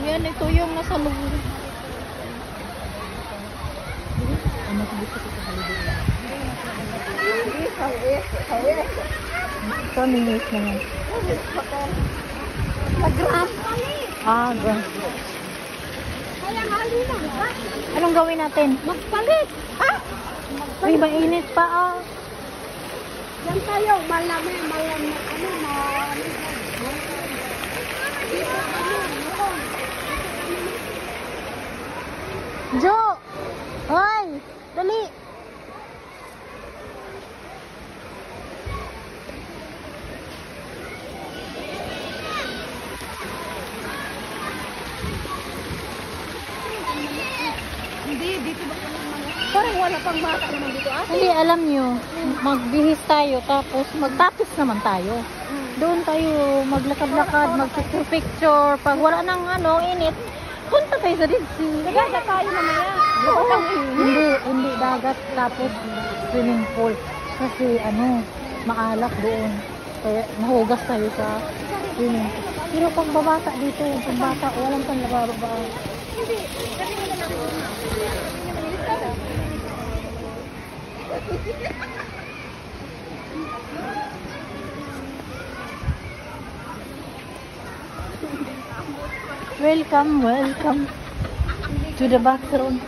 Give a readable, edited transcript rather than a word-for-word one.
Yan, ito yung nasa loob. Ano ko gusto ko sa halibut? Ito, minutes na yan. Pag-gram. Ah, gram. Kaya hali lang, ha? Anong gawin natin? Magpalit. Ha? Ay, mainit pa ah. Yan tayo, malami, ano, Jo! Hoy! Dali! Hindi, dito ba parang wala pang bata naman dito, ate. Hindi, alam nyo, magbihis tayo, tapos magtapis naman tayo. Doon tayo maglakad-lakad, magpicture-picture. Pag wala nang init, punta tayo sa Red Sea. Dagat tayo mamaya. Hindi dagat, tapos swimming pool. Kasi maalak doon. Kaya nahugas tayo sa swimming pool. Pero pag babata dito, pag bata, walang pang nabababa. Hindi, kasi wala na ako. Welcome to the bathroom.